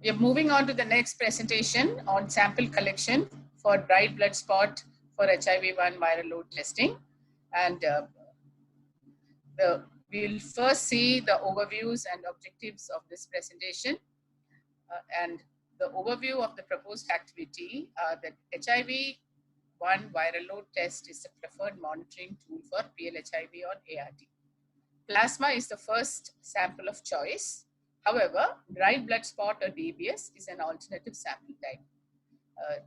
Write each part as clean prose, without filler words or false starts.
We are moving on to the next presentation on sample collection for dried blood spot for HIV-1 viral load testing. And we'll first see the overviews and objectives of this presentation. And the overview of the proposed activity, that HIV-1 viral load test is the preferred monitoring tool for PLHIV on ART. Plasma is the first sample of choice. However, dried blood spot or DBS is an alternative sample type.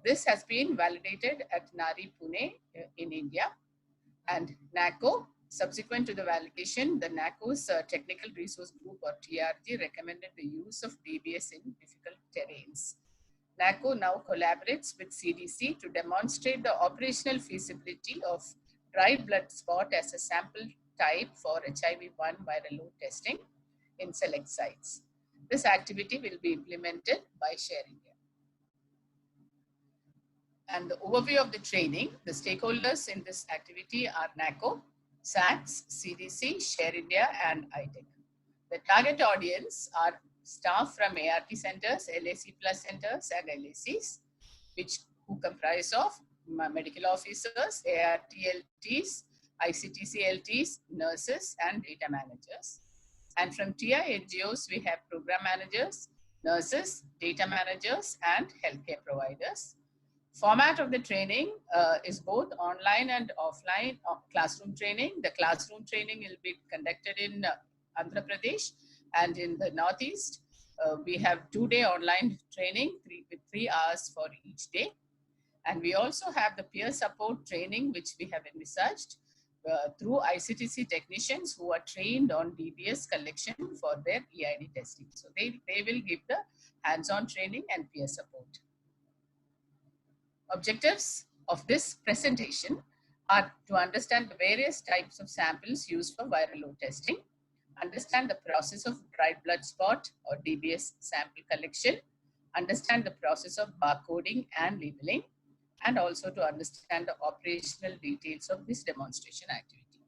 This has been validated at NARI Pune in India, and NACO. Subsequent to the validation, the NACO's Technical Resource Group or TRG recommended the use of DBS in difficult terrains. NACO now collaborates with CDC to demonstrate the operational feasibility of dried blood spot as a sample type for HIV-1 viral load testing in select sites. This activity will be implemented by Share India. And the overview of the training, the stakeholders in this activity are NACO, SACS, CDC, Share India, and ITEC. The target audience are staff from ART centers, LAC plus centers, and LACs, who comprise of medical officers, ART LTs, ICTC LTs, nurses, and data managers. And from TI NGOs, we have program managers, nurses, data managers, and healthcare providers. Format of the training is both online and offline classroom training. The classroom training will be conducted in Andhra Pradesh, and in the Northeast, we have 2-day online training with 3 hours for each day. And we also have the peer support training, which we have envisaged through ICTC technicians who are trained on DBS collection for their EID testing. So they will give the hands-on training and peer support. Objectives of this presentation are to understand the various types of samples used for viral load testing, understand the process of dried blood spot or DBS sample collection, understand the process of barcoding and labeling, and also to understand the operational details of this demonstration activity.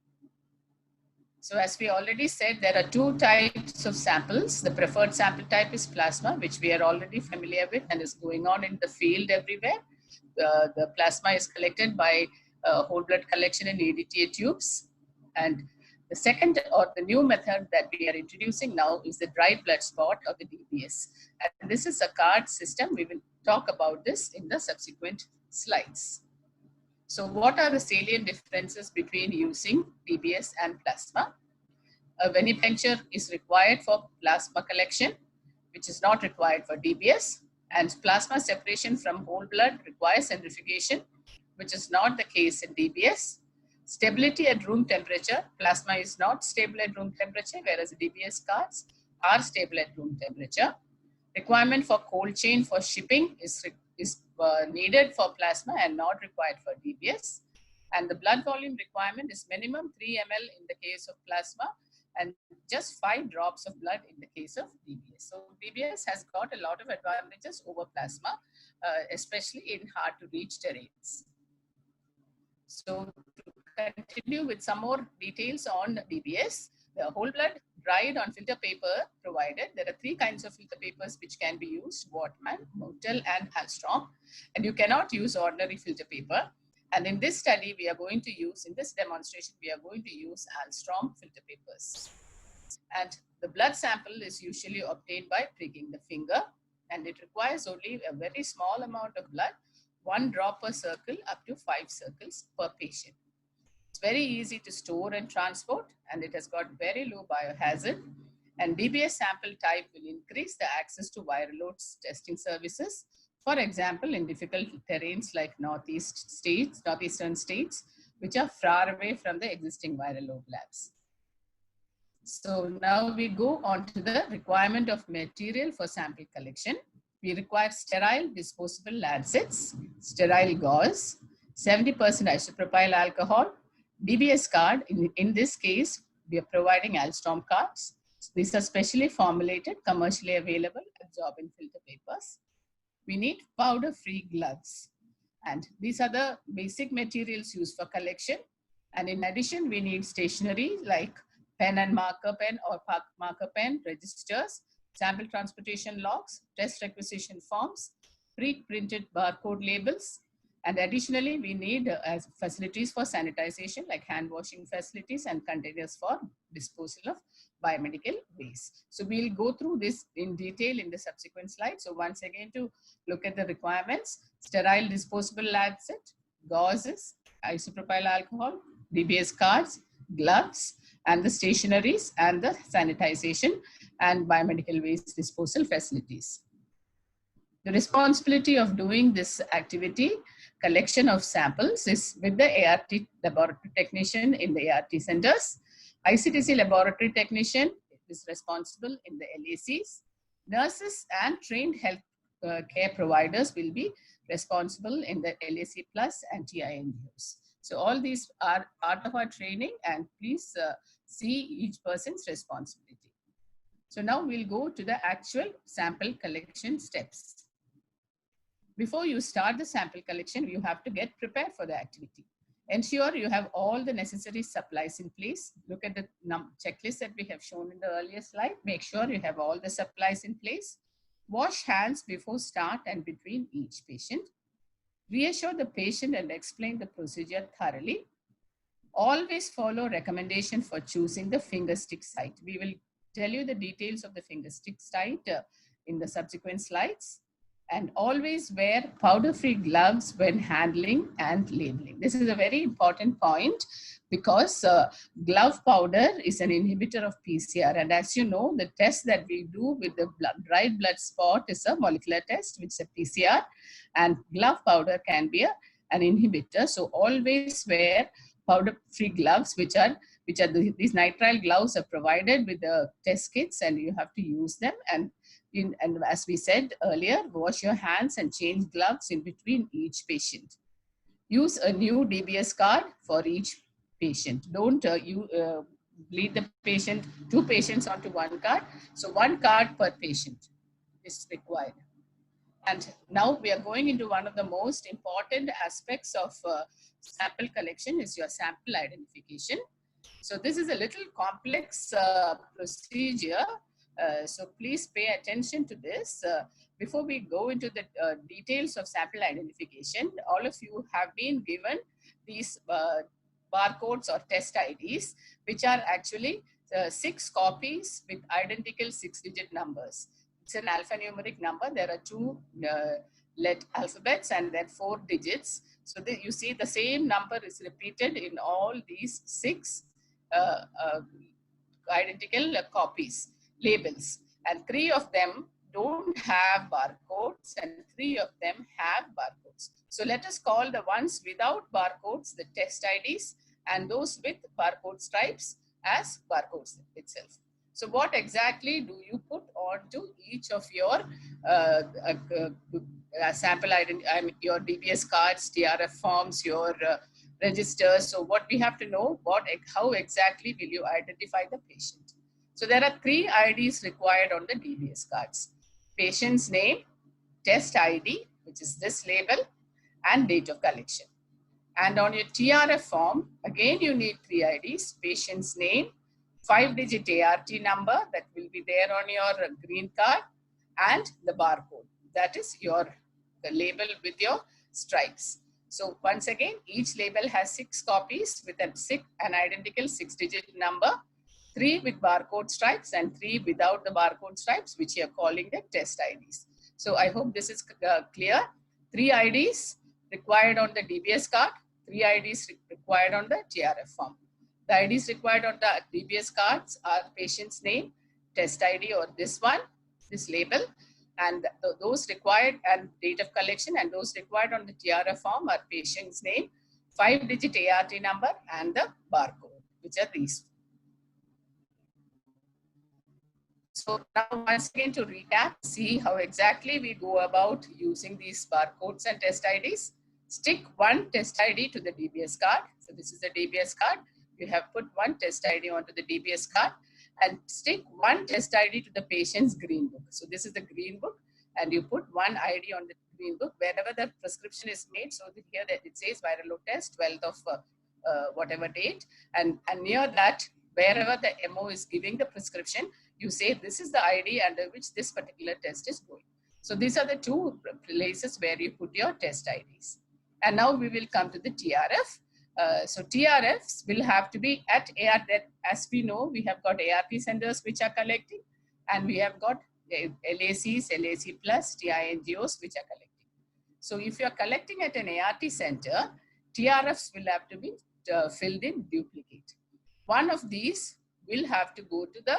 So as we already said, there are 2 types of samples. The preferred sample type is plasma, which we are already familiar with and is going on in the field everywhere. The plasma is collected by whole blood collection in EDTA tubes. And the second or the new method that we are introducing now is the dried blood spot or the DBS. And this is a card system. We will talk about this in the subsequent slides. So what are the salient differences between using DBS and plasma? A venipuncture is required for plasma collection, which is not required for DBS. And plasma separation from whole blood requires centrifugation, which is not the case in DBS. Stability at room temperature, plasma is not stable at room temperature, whereas DBS cards are stable at room temperature. Requirement for cold chain for shipping is needed for plasma and not required for DBS. And the blood volume requirement is minimum 3 ml in the case of plasma and just 5 drops of blood in the case of DBS. So DBS has got a lot of advantages over plasma, especially in hard to reach terrains. So to continue with some more details on DBS, the whole blood dried on filter paper provided. There are 3 kinds of filter papers which can be used: Wortmann, Motel, and Hallstrom. And you cannot use ordinary filter paper. And in this study, we are going to use, in this demonstration, we are going to use Hallstrom filter papers. And the blood sample is usually obtained by pricking the finger, and it requires only a very small amount of blood, 1 drop per circle up to 5 circles per patient. It's very easy to store and transport, and it has got very low biohazard. And DBS sample type will increase the access to viral loads testing services. For example, in difficult terrains like northeastern states, which are far away from the existing viral load labs. So now we go on to the requirement of material for sample collection. We require sterile disposable lancets, sterile gauze, 70% isopropyl alcohol, DBS card. In this case, we are providing Hallstrom cards. These are specially formulated, commercially available, absorbent filter papers. We need powder-free gloves. And these are the basic materials used for collection. And in addition, we need stationery like pen and marker pen or marker pen, registers, sample transportation logs, test requisition forms, pre-printed barcode labels, and additionally, we need facilities for sanitization like hand washing facilities and containers for disposal of biomedical waste. So we'll go through this in detail in the subsequent slides. So once again, to look at the requirements: sterile disposable lancet, gauzes, isopropyl alcohol, DBS cards, gloves, and the stationaries and the sanitization and biomedical waste disposal facilities. The responsibility of doing this activity, collection of samples, is with the ART laboratory technician in the ART centers. ICTC laboratory technician is responsible in the LACs. Nurses and trained health care providers will be responsible in the LAC plus and TINDOs. So all these are part of our training, and please see each person's responsibility. So now we'll go to the actual sample collection steps. Before you start the sample collection, you have to get prepared for the activity. Ensure you have all the necessary supplies in place. Look at the checklist that we have shown in the earlier slide. Make sure you have all the supplies in place. Wash hands before start and between each patient. Reassure the patient and explain the procedure thoroughly. Always follow recommendation for choosing the finger stick site. We will tell you the details of the finger stick site in the subsequent slides. And always wear powder-free gloves when handling and labeling. This is a very important point because glove powder is an inhibitor of PCR. And as you know, the test that we do with the dried blood spot is a molecular test, which is a PCR, and glove powder can be an inhibitor. So always wear powder-free gloves, these nitrile gloves are provided with the test kits, and you have to use them. And as we said earlier, wash your hands and change gloves in between each patient. Use a new DBS card for each patient. Don't bleed the patient, 2 patients onto 1 card. So 1 card per patient is required. And now we are going into one of the most important aspects of sample collection is your sample identification. So this is a little complex procedure. So please pay attention to this. Before we go into the details of sample identification, all of you have been given these barcodes or test IDs, which are actually 6 copies with identical 6-digit numbers. It's an alphanumeric number. There are 2 alphabets and then 4 digits. So you see the same number is repeated in all these 6 identical copies. Labels, and 3 of them don't have barcodes and 3 of them have barcodes. So let us call the ones without barcodes the test IDs, and those with barcode stripes as barcodes itself. So what exactly do you put onto each of your sample identity, your DBS cards, TRF forms, your registers? So what we have to know, how exactly will you identify the patient? So there are 3 IDs required on the DBS cards: patient's name, test ID, which is this label, and date of collection. And on your TRF form, again you need 3 IDs: patient's name, 5-digit ART number that will be there on your green card, and the barcode. That is the label with your stripes. So once again, each label has 6 copies with an identical 6-digit number. 3 with barcode stripes and 3 without the barcode stripes, which you are calling the test IDs. So I hope this is clear. 3 IDs required on the DBS card, 3 IDs required on the TRF form. The IDs required on the DBS cards are patient's name, test ID, or this label, and those required, and date of collection, and those required on the TRF form are patient's name, 5-digit ART number, and the barcode, which are these. So now once again to recap, see how exactly we go about using these barcodes and test IDs. Stick 1 test ID to the DBS card. So this is the DBS card. You have put 1 test ID onto the DBS card, and stick 1 test ID to the patient's green book. So this is the green book, and you put 1 ID on the green book wherever the prescription is made. So here that it says viral load test, 12th of whatever date, and near that, wherever the MO is giving the prescription, you say this is the ID under which this particular test is going. So these are the two places where you put your test IDs. And now we will come to the TRF. So TRFs will have to be at ART. As we know, we have got ART centers which are collecting, and we have got LACs, LAC plus, TINGOs which are collecting. So if you are collecting at an ART center, TRFs will have to be filled in duplicate. One of these will have to go to the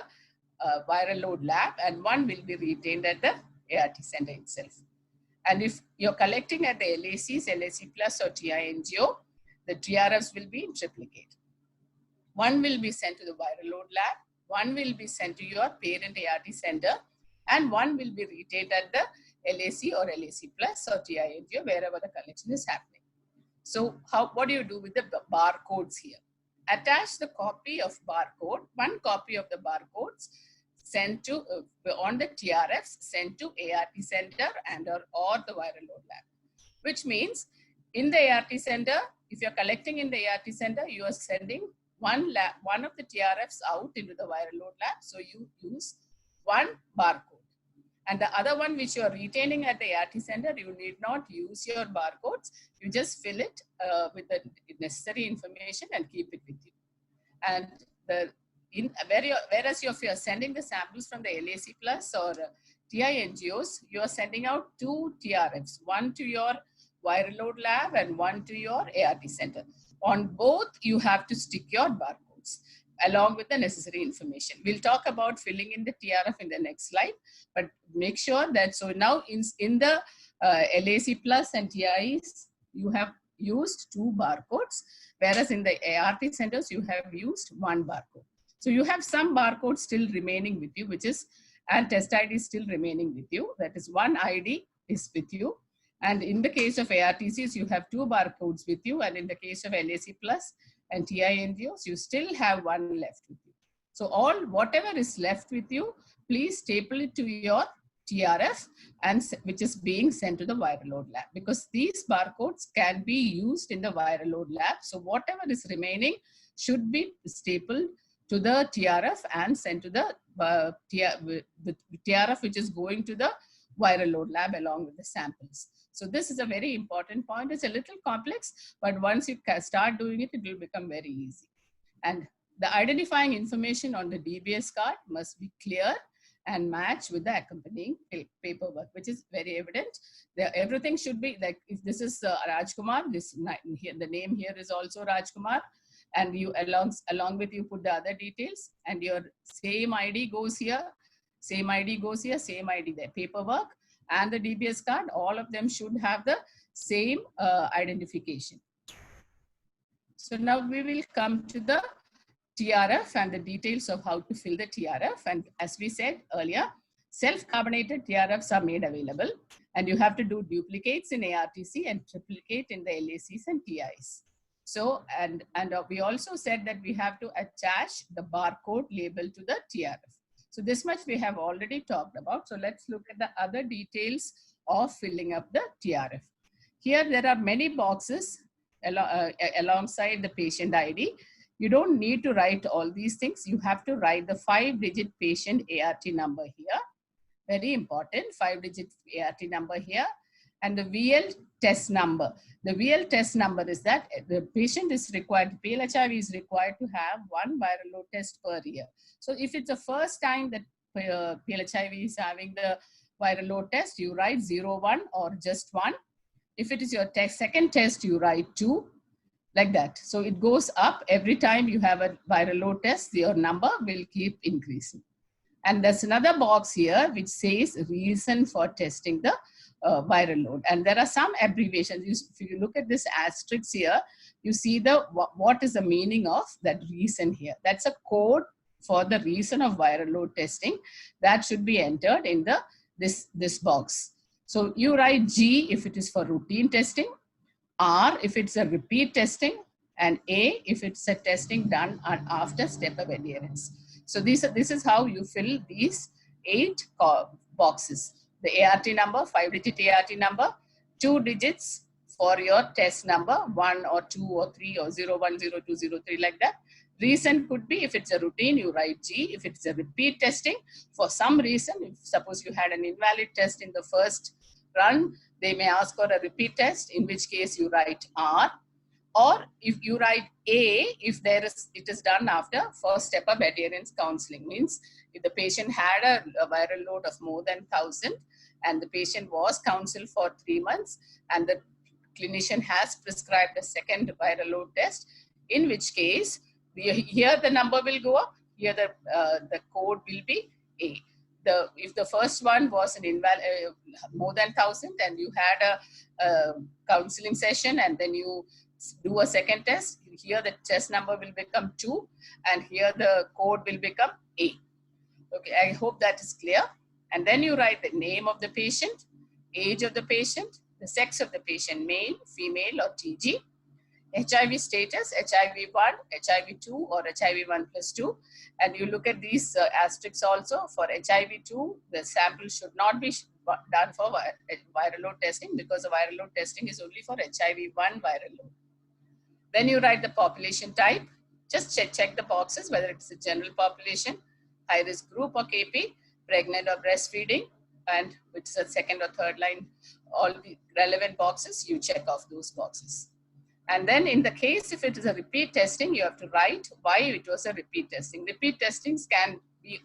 viral load lab, and one will be retained at the ART center itself. And if you're collecting at the LACs, LAC plus or TINGO, the TRFs will be in triplicate. One will be sent to the viral load lab, one will be sent to your parent ART center, and one will be retained at the LAC or LAC plus or TINGO, wherever the collection is happening. So what do you do with the barcodes here? Attach the copy of barcode, one copy of the barcodes sent to on the TRFs sent to ART center and or the viral load lab, which means in the ART center, if you're collecting in the ART center, you are sending one of the TRFs out into the viral load lab. So you use one barcode. And the other one which you are retaining at the ART center, you need not use your barcodes. You just fill it with the necessary information and keep it with you. And whereas if you are sending the samples from the LAC plus or TINGOs, you are sending out two TRFs, one to your viral load lab and one to your ART center. On both, you have to stick your barcodes along with the necessary information. We'll talk about filling in the TRF in the next slide, but make sure that, so now in the LAC plus and TIs, you have used two barcodes, whereas in the ART centers, you have used one barcode. So you have some barcodes still remaining with you, which is, and test ID is still remaining with you. That is, one ID is with you. And in the case of ARTCs, you have two barcodes with you. And in the case of LAC plus and TINGOs, you still have one left with you. So whatever is left with you, please staple it to your TRF, and which is being sent to the viral load lab, because these barcodes can be used in the viral load lab. So whatever is remaining should be stapled to the TRF and sent to the TRF, which is going to the viral load lab along with the samples. So this is a very important point. It's a little complex, but once you start doing it, it will become very easy. And the identifying information on the DBS card must be clear and match with the accompanying paperwork, which is very evident. Everything should be like, if this is Rajkumar, the name here is also Rajkumar, and you along with you put the other details, and your same ID goes here, same ID goes here, same ID there. Paperwork and the DBS card, all of them should have the same identification. So now we will come to the TRF and the details of how to fill the TRF. And as we said earlier, self-carbonated TRFs are made available, and you have to do duplicates in ARTC and triplicate in the LACs and TIs. So, and we also said that we have to attach the barcode label to the TRF. So this much we have already talked about. So let's look at the other details of filling up the TRF. Here there are many boxes alongside the patient ID. You don't need to write all these things. You have to write the 5-digit patient ART number here. Very important, 5-digit ART number here. And the VL test number. The VL test number is that the patient is required, PLHIV is required to have one viral load test per year. So if it's the first time that PLHIV is having the viral load test, you write 01 or just 1. If it is your second test, you write 2, like that. So it goes up every time you have a viral load test, your number will keep increasing. And there's another box here which says reason for testing the viral load. And there are some abbreviations. If you look at this asterisk here, you see what is the meaning of that reason here. That's a code for the reason of viral load testing that should be entered in this box. So you write G if it is for routine testing, R if it's a repeat testing, and A if it's a testing done after step of adherence. So this is how you fill these 8 boxes. The ART number, 5-digit ART number, 2 digits for your test number, 1 or 2 or 3 or 01, 02, 03, like that. Reason could be if it's a routine, you write G. If it's a repeat testing, for some reason, if suppose you had an invalid test in the first run, they may ask for a repeat test, in which case you write R. Or if you write A, if it is done after first step of adherence counseling, means if the patient had a viral load of more than 1,000 and the patient was counseled for 3 months and the clinician has prescribed a second viral load test, in which case here the number will go up, here the code will be A. If the first one was an invalid more than 1,000 and you had a counseling session and then you do a second test, here the test number will become 2 and here the code will become A. Okay, I hope that is clear. And then you write the name of the patient, age of the patient, the sex of the patient, male, female or TG, HIV status, HIV-1, HIV-2 or HIV-1+2. And you look at these asterisks also. For HIV-2, the sample should not be done for viral load testing because the viral load testing is only for HIV-1 viral load. Then you write the population type. Just check the boxes, whether it's a general population, high risk group or KP, pregnant or breastfeeding, and which is a second or third line, all the relevant boxes, you check off those boxes. And then in the case, if it is a repeat testing, you have to write why it was a repeat testing. Repeat testings can be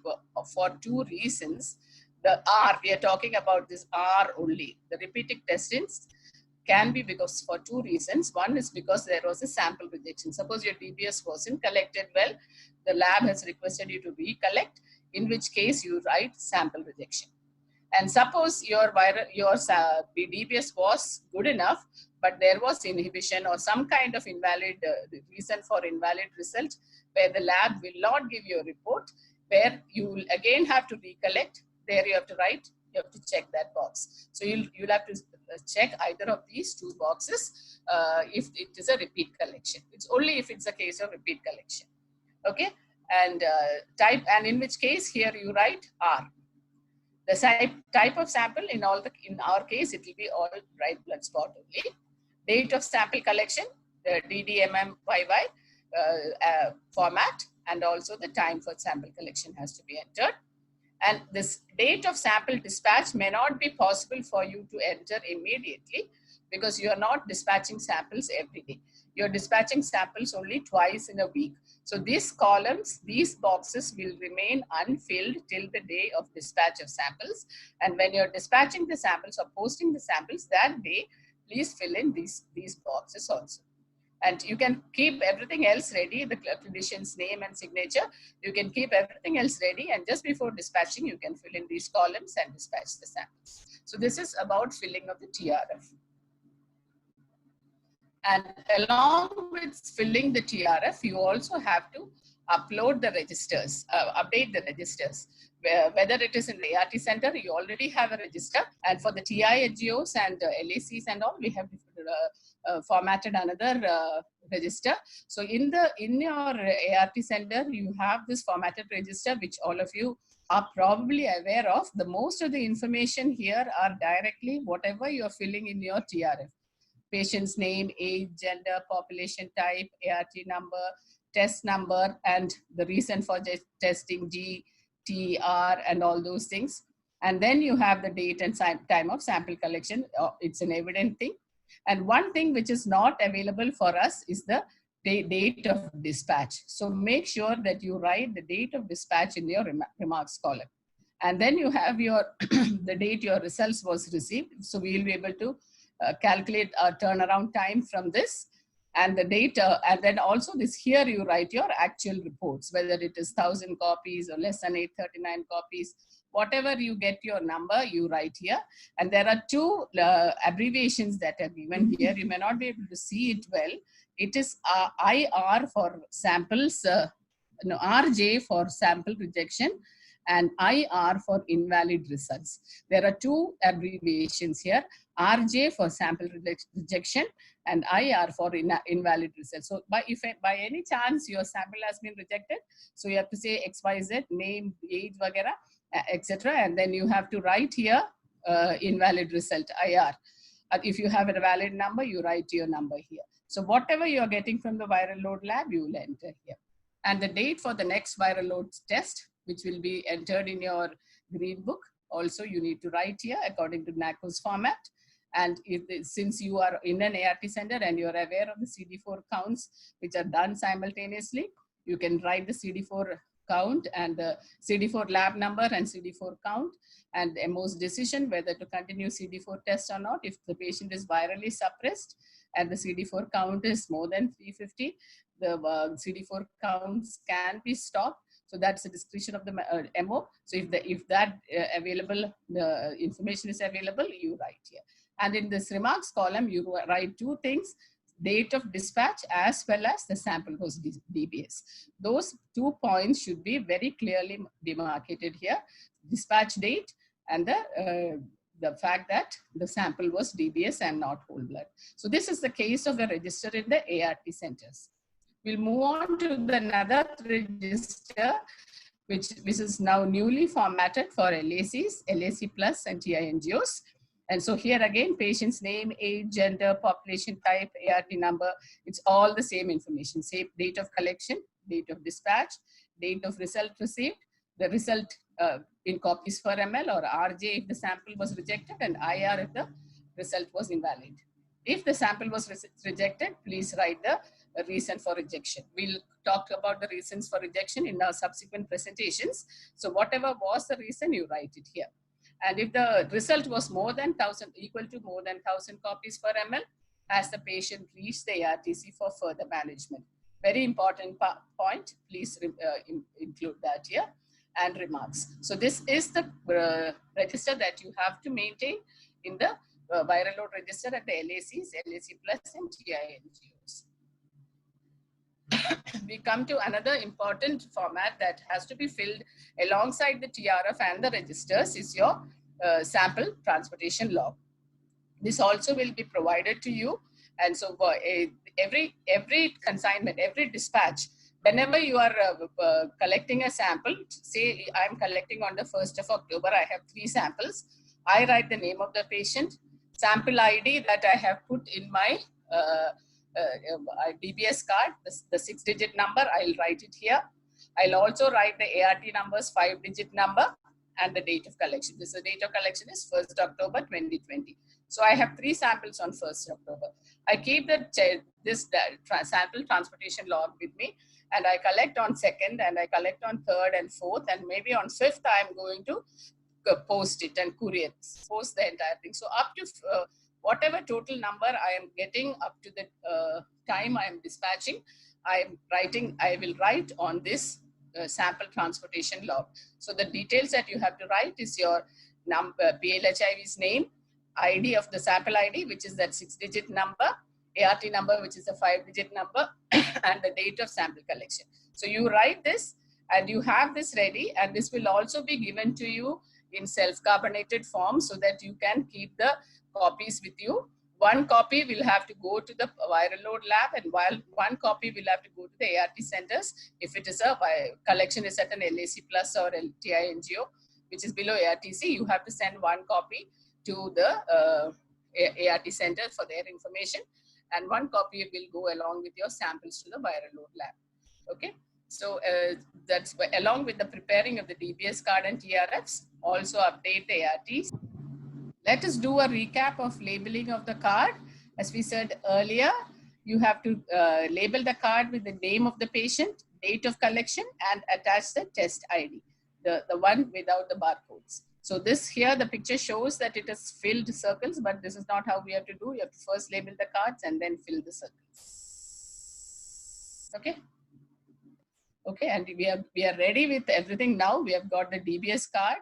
for 2 reasons. The R, we are talking about this R only. The repeated testings can be because for 2 reasons. One is because there was a sample rejection. Suppose your DBS wasn't collected well, the lab has requested you to recollect, in which case you write sample rejection. And suppose your DBS was good enough, but there was inhibition or some kind of invalid reason for invalid result, where the lab will not give you a report, where you will again have to recollect. There you have to write, you have to check that box. So you'll have to check either of these 2 boxes if it is a repeat collection. It's only if it's a case of repeat collection. Okay, and type, and in which case here you write R. The type of sample in our case, it will be all dried blood spot only. Date of sample collection, the DDMMYY format, and also the time for sample collection has to be entered. And this date of sample dispatch may not be possible for you to enter immediately because you are not dispatching samples every day. You're dispatching samples only twice in a week. So these columns, these boxes will remain unfilled till the day of dispatch of samples. And when you're dispatching the samples or posting the samples that day, please fill in these boxes also. And you can keep everything else ready, the clinician's name and signature. You can keep everything else ready, and just before dispatching, you can fill in these columns and dispatch the samples. So this is about filling of the TRF. And along with filling the TRF, you also have to upload the registers, update the registers. Whether it is in the ART center, you already have a register. And for the TI-HGOs and LACs and all, we have formatted another register. So in your ART center, you have this formatted register, which all of you are probably aware of. The most of the information here are directly whatever you're filling in your TRF. Patient's name, age, gender, population type, ART number, test number, and the reason for testing, G, T, R, and all those things. And then you have the date and time of sample collection. It's an evident thing. And one thing which is not available for us is the date of dispatch. So make sure that you write the date of dispatch in your remarks column. And then you have your the date your results was received. So we will be able to calculate a turnaround time from this and the data. And then also this here you write your actual reports, whether it is 1,000 copies or less than 839 copies. Whatever you get your number, you write here. And there are 2 abbreviations that are given here. You may not be able to see it well. It is IR for samples, RJ for sample rejection, and IR for invalid results. There are 2 abbreviations here, RJ for sample rejection and IR for invalid results. So if by any chance your sample has been rejected, so you have to say XYZ, name, age, vagara, etc. And then you have to write here invalid result, IR. If you have a valid number, you write your number here. So whatever you are getting from the viral load lab, you will enter here. and the date for the next viral load test, which will be entered in your green book. Also, you need to write here according to NACO's format. And since you are in an ART center and you're aware of the CD4 counts, which are done simultaneously, you can write the CD4 count and the CD4 lab number and CD4 count and MO's decision whether to continue CD4 test or not. If the patient is virally suppressed and the CD4 count is more than 350, the CD4 counts can be stopped. So that's the discretion of the MO. So if that available, the information is available, you write here. And in this remarks column, you write two things: date of dispatch as well as the sample was DBS. Those 2 points should be very clearly demarcated here: dispatch date and the fact that the sample was DBS and not whole blood. So this is the case of the register in the ART centers. We'll move on to another register, which is now newly formatted for LACs, LAC plus and TI-NGOs. And so here again, patient's name, age, gender, population type, ART number, it's all the same information. Same date of collection, date of dispatch, date of result received, the result in copies per ml, or RJ if the sample was rejected, and IR if the result was invalid. If the sample was rejected, please write the reason for rejection. We'll talk about the reasons for rejection in our subsequent presentations. So whatever was the reason, you write it here. And if the result was more than 1,000, equal to more than 1,000 copies per ml, has the patient reached the ARTC for further management? Very important point. Please include that here. And remarks. So this is the register that you have to maintain in the viral load register at the LACs, LAC plus and TI-NGOs. We come to another important format that has to be filled alongside the TRF and the registers is your sample transportation log. This also will be provided to you. And so every consignment, every dispatch, whenever you are collecting a sample, say I'm collecting on the 1st of October, I have 3 samples. I write the name of the patient, sample ID that I have put in my DBS card, the 6-digit number, I'll write it here. I'll also write the ART number's 5-digit number and the date of collection. The date of collection is 1st October 2020. So I have 3 samples on 1st October. I keep this sample transportation log with me, and I collect on 2nd, and I collect on 3rd and 4th, and maybe on 5th, I'm going to post it and courier, post the entire thing. So up to whatever total number I am getting up to the time I am dispatching, I will write on this sample transportation log. So the details that you have to write is your PLHIV's name, ID of the sample ID, which is that 6-digit number, ART number, which is a 5-digit number, and the date of sample collection. So you write this and you have this ready, and this will also be given to you in self-carbonated form so that you can keep the copies with you. One copy will have to go to the viral load lab, and while one copy will have to go to the ART centers. If it is a collection is at an LAC plus or TI-NGO, which is below ARTC, you have to send one copy to the ART center for their information, and one copy will go along with your samples to the viral load lab. Okay, so that's along with the preparing of the DBS card and TRFs, also update the ARTs. Let us do a recap of labeling of the card. As we said earlier, you have to label the card with the name of the patient, date of collection, and attach the test ID, the one without the barcodes. So this here, the picture shows that it has filled circles, but this is not how we have to do. You have to first label the cards and then fill the circles. Okay. Okay, and we are ready with everything now. We have got the DBS card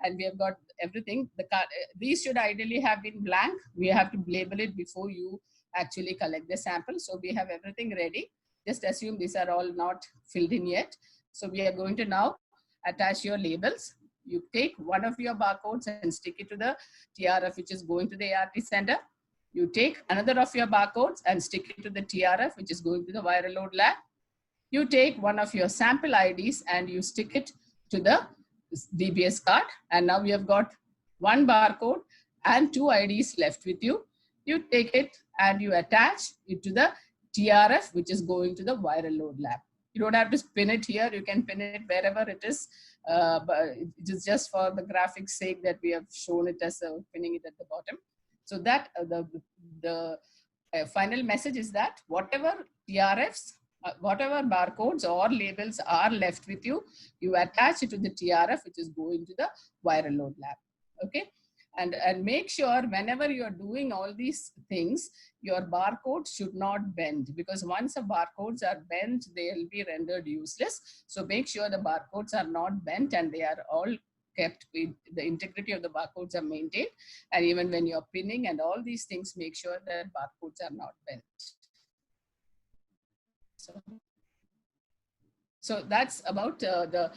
and we have got everything. The card, these should ideally have been blank. We have to label it before you actually collect the sample. So we have everything ready. Just assume these are all not filled in yet. So we are going to now attach your labels. You take one of your barcodes and stick it to the TRF, which is going to the ART center. You take another of your barcodes and stick it to the TRF, which is going to the viral load lab. You take one of your sample IDs and you stick it to the DBS card. And now you have got one barcode and 2 IDs left with you. You take it and you attach it to the TRF, which is going to the viral load lab. You don't have to pin it here. You can pin it wherever it is. But it is just for the graphics sake that we have shown it as pinning it at the bottom. So that the final message is that whatever TRFs, whatever barcodes or labels are left with you, you attach it to the TRF, which is going to the viral load lab. Okay. And make sure whenever you are doing all these things, your barcodes should not bend, because once the barcodes are bent, they will be rendered useless. So make sure the barcodes are not bent and they are all kept with the integrity of the barcodes are maintained. And even when you're pinning and all these things, make sure that barcodes are not bent. So that's about the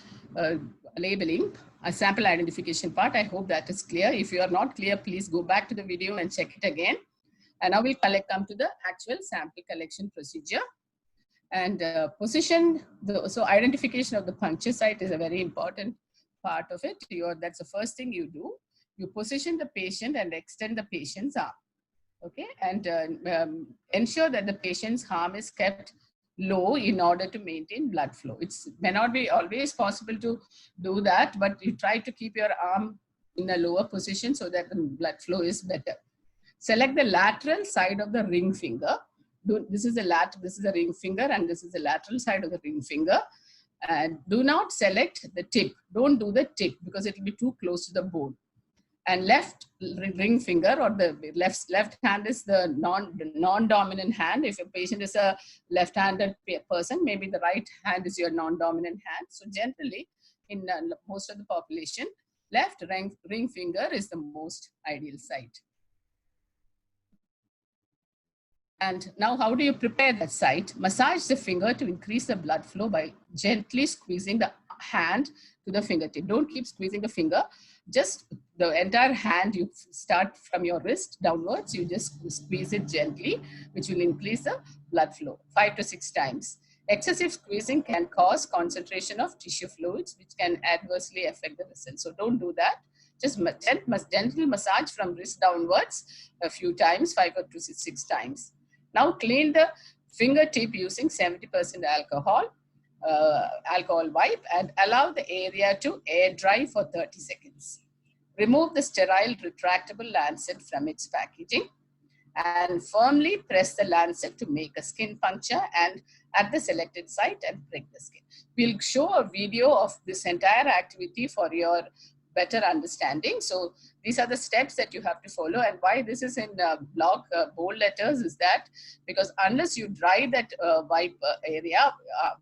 labeling, a sample identification part. I hope that is clear. If you are not clear, please go back to the video and check it again. And now we'll come to the actual sample collection procedure. And so identification of the puncture site is a very important part of it. That's the first thing you do. You position the patient and extend the patient's arm. Okay, and ensure that the patient's arm is kept low in order to maintain blood flow. It may not be always possible to do that, but you try to keep your arm in a lower position so that the blood flow is better. Select the lateral side of the ring finger. This is the ring finger, and this is the lateral side of the ring finger. And do not select the tip. Don't do the tip because it will be too close to the bone. And left ring finger, or the left hand, is the non-dominant hand. If a patient is a left-handed person, maybe the right hand is your non-dominant hand. So generally, in most of the population, left ring finger is the most ideal site. And now, how do you prepare that site? Massage the finger to increase the blood flow by gently squeezing the hand to the fingertip. Don't keep squeezing the finger. Just the entire hand, you start from your wrist downwards, you just squeeze it gently, which will increase the blood flow 5 to 6 times. Excessive squeezing can cause concentration of tissue fluids, which can adversely affect the results. So don't do that. Just gently massage from wrist downwards a few times, 5 to 6 times. Now clean the fingertip using 70% alcohol wipe, and allow the area to air dry for 30 seconds. Remove the sterile retractable lancet from its packaging and firmly press the lancet to make a skin puncture and at the selected site and prick the skin. We'll show a video of this entire activity for your better understanding. So these are the steps that you have to follow, and why this is in block bold letters is that because unless you dry that wipe area,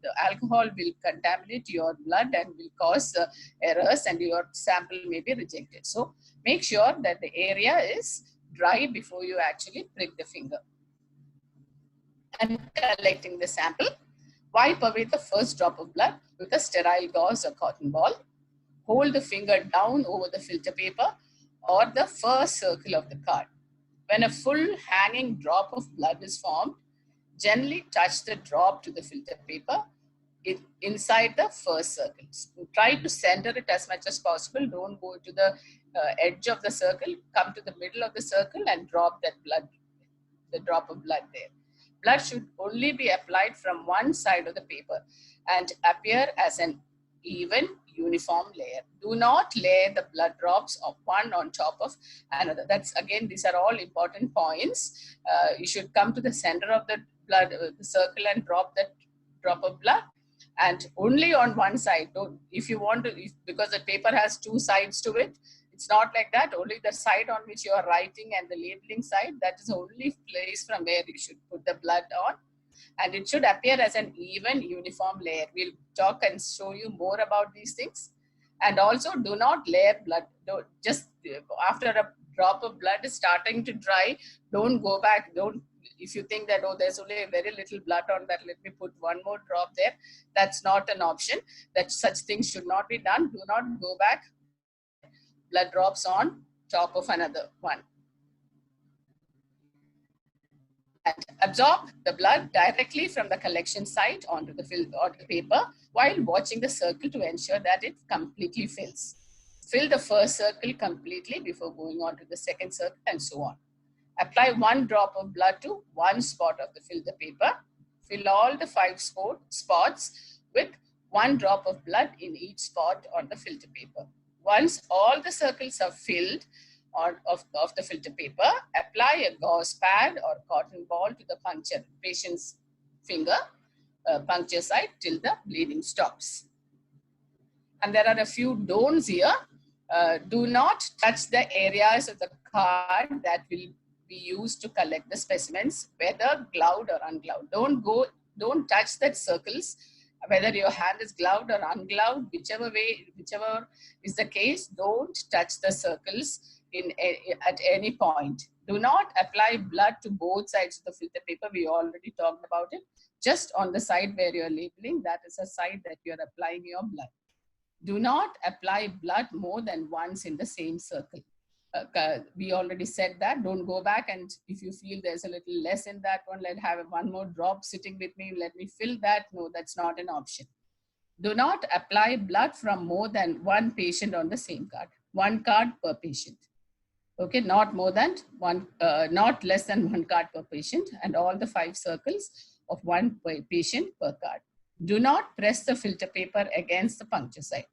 the alcohol will contaminate your blood and will cause errors, and your sample may be rejected. So make sure that the area is dry before you actually prick the finger. And collecting the sample, wipe away the first drop of blood with a sterile gauze or cotton ball. Hold the finger down over the filter paper or the first circle of the card. When a full hanging drop of blood is formed, gently touch the drop to the filter paper inside the first circle. Try to center it as much as possible. Don't go to the edge of the circle. Come to the middle of the circle and drop that blood, the drop of blood there. Blood should only be applied from one side of the paper and appear as an even uniform layer. Do not lay the blood drops of one on top of another. That's again, these are all important points. You should come to the center of the blood, the circle, and drop that drop of blood, and only on one side. Don't, if you want to, because the paper has 2 sides to it, it's not like that. Only the side on which you are writing and the labeling side, that is the only place from where you should put the blood on. And it should appear as an even uniform layer. We'll talk and show you more about these things. And also do not layer blood. Just after a drop of blood is starting to dry, don't go back. If you think that, oh, there's only a very little blood on that, let me put one more drop there. That's not an option. That such things should not be done. Do not go back, blood drops on top of another one. And absorb the blood directly from the collection site onto the paper while watching the circle to ensure that it completely fills. Fill the first circle completely before going on to the second circle, and so on. Apply 1 drop of blood to one spot of the filter paper. Fill all the 5 spots with 1 drop of blood in each spot on the filter paper. Once all the circles are filled of the filter paper, apply a gauze pad or cotton ball to the patient's finger, puncture site till the bleeding stops. And there are a few don'ts here. Do not touch the areas of the card that will be used to collect the specimens, whether gloved or ungloved. Don't touch that circles, whether your hand is gloved or ungloved, whichever is the case, don't touch the circles at any point. Do not apply blood to both sides of the filter paper. We already talked about it. Just on the side where you're labeling, that is a side that you're applying your blood. Do not apply blood more than once in the same circle. We already said that. Don't go back, and if you feel there's a little less in that one, let's have one more drop sitting with me, let me fill that. No, that's not an option. Do not apply blood from more than one patient on the same card. 1 card per patient. Okay, not more than not less than 1 card per patient, and all the 5 circles of 1 patient per card. Do not press the filter paper against the puncture site.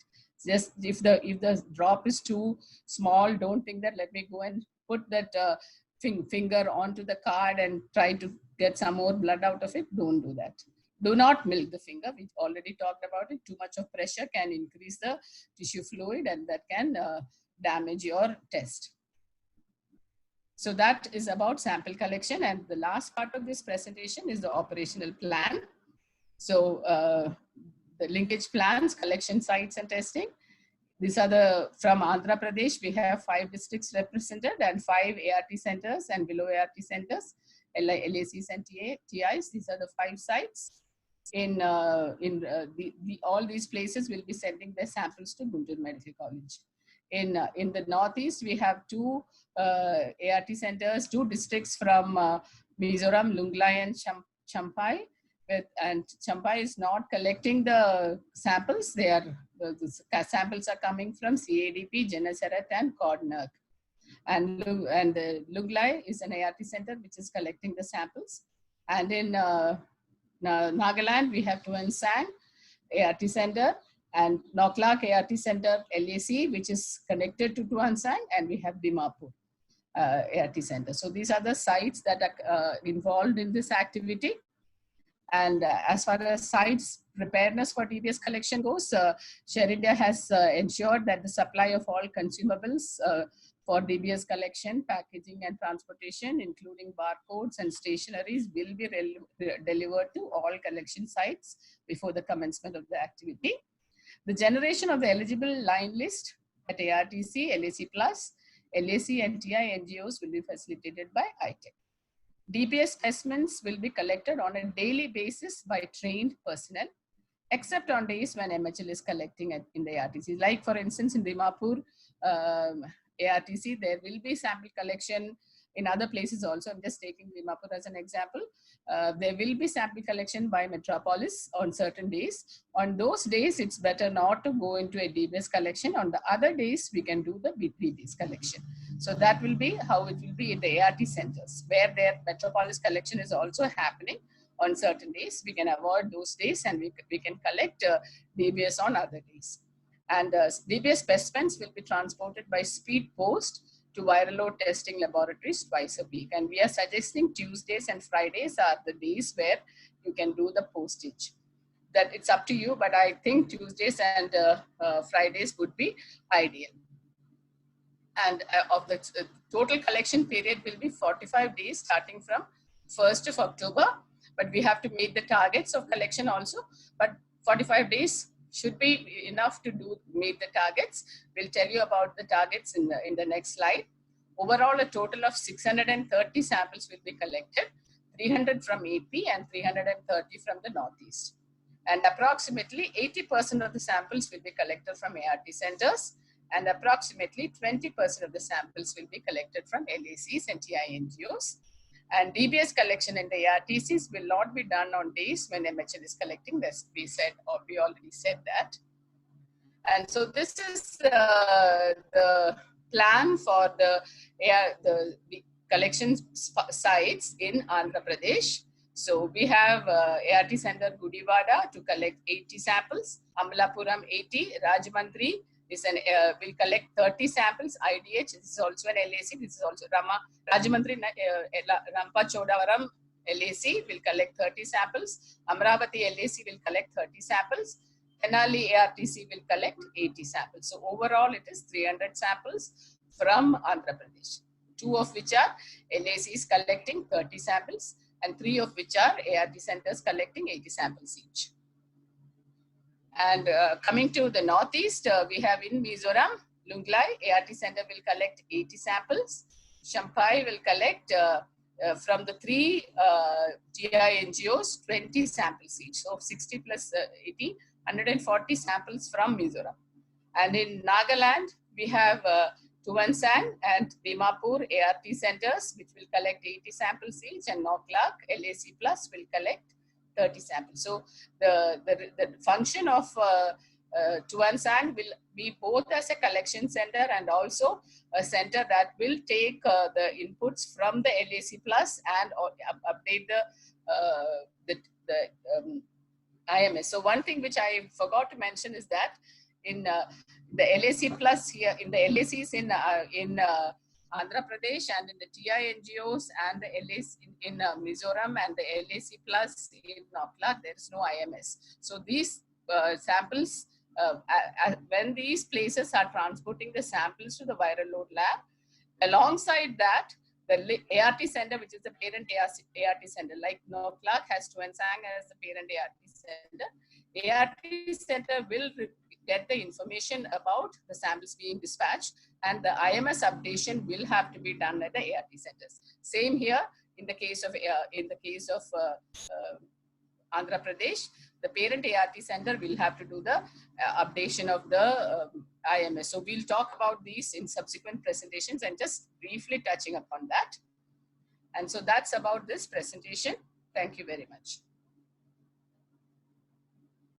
Just if the drop is too small, don't think that let me go and put that finger onto the card and try to get some more blood out of it. Don't do that. Do not milk the finger. We already talked about it. Too much of pressure can increase the tissue fluid, and that can damage your test. So that is about sample collection. And the last part of this presentation is the operational plan. So the linkage plans, collection sites and testing. These are from Andhra Pradesh, we have 5 districts represented and 5 ART centers and below ART centers, LACs and TIs. These are the 5 sites. All these places will be sending their samples to Guntur Medical College. In the Northeast, we have 2 ART centers, 2 districts from Mizoram, Lunglai and Champai. And Champai is not collecting the samples. The samples are coming from CADP, Geneseret and Kodnak. And Lunglai is an ART center which is collecting the samples. And in Nagaland, we have Tuensang ART center and Noklak ART center LAC, which is connected to Tuensang, and we have Dimapur ART center. So these are the sites that are involved in this activity. And as far as sites preparedness for DBS collection goes, Share India has ensured that the supply of all consumables for DBS collection, packaging and transportation, including barcodes and stationeries, will be delivered to all collection sites before the commencement of the activity. The generation of the eligible line list at ARTC, LAC+, LAC and TI NGOs will be facilitated by ITEC. DBS specimens will be collected on a daily basis by trained personnel, except on days when MHL is collecting in the ARTC. Like for instance, in Dimapur ARTC, there will be sample collection. In other places also, I'm just taking Dimapur as an example. There will be sample collection by Metropolis on certain days. On those days, it's better not to go into a DBS collection. On the other days, we can do the DBS collection. So that will be how it will be in the ART centers, where their Metropolis collection is also happening on certain days. We can avoid those days and we can collect DBS on other days. And DBS specimens will be transported by speed post to viral load testing laboratories twice a week. And we are suggesting Tuesdays and Fridays are the days where you can do the postage. That it's up to you, but I think Tuesdays and Fridays would be ideal. And of the total collection period will be 45 days starting from 1st of October, but we have to meet the targets of collection also, but 45 days should be enough to meet the targets. We'll tell you about the targets in the next slide. Overall, a total of 630 samples will be collected, 300 from AP and 330 from the Northeast. And approximately 80% of the samples will be collected from ART centers, and approximately 20% of the samples will be collected from LACs and TI NGOs. And DBS collection in the ARTCs will not be done on days when MHL is collecting, as we said, or we already said that. And so this is the plan for the collection sites in Andhra Pradesh. So we have ART Center Gudivada to collect 80 samples, Amalapuram 80, Rajamandri will collect 30 samples, IDH, this is also an LAC, this is also Rajamandri Rampa Chodavaram LAC will collect 30 samples, Amravati LAC will collect 30 samples, Tenali ARTC will collect 80 samples. So overall it is 300 samples from Andhra Pradesh, 2 of which are LACs collecting 30 samples and 3 of which are ART centers collecting 80 samples each. And coming to the Northeast, we have in Mizoram, Lunglai, ART center will collect 80 samples. Champai will collect from the 3 TI NGOs, 20 samples each. So 60 plus 80, 140 samples from Mizoram. And in Nagaland, we have Tuansang and Dimapur ART centers, which will collect 80 samples each, and Noklak LAC Plus will collect 30 samples. So the function of Tuansang will be both as a collection center and also a center that will take the inputs from the LAC Plus and update the IMS. So one thing which I forgot to mention is that in the LAC Plus here, in the LACs in Andhra Pradesh and in the TI NGOs and the LAC in Mizoram and the LAC Plus in Noklak, there is no IMS. So these samples, when these places are transporting the samples to the viral load lab, alongside that, the ART center, which is the parent ART center, like Noklak has Tuansang as the parent ART center will get the information about the samples being dispatched, and the IMS updation will have to be done at the ART centers. Same here in the case of Andhra Pradesh, the parent ART center will have to do the updation of the IMS. So we'll talk about these in subsequent presentations and just briefly touching upon that. And so that's about this presentation. Thank you very much.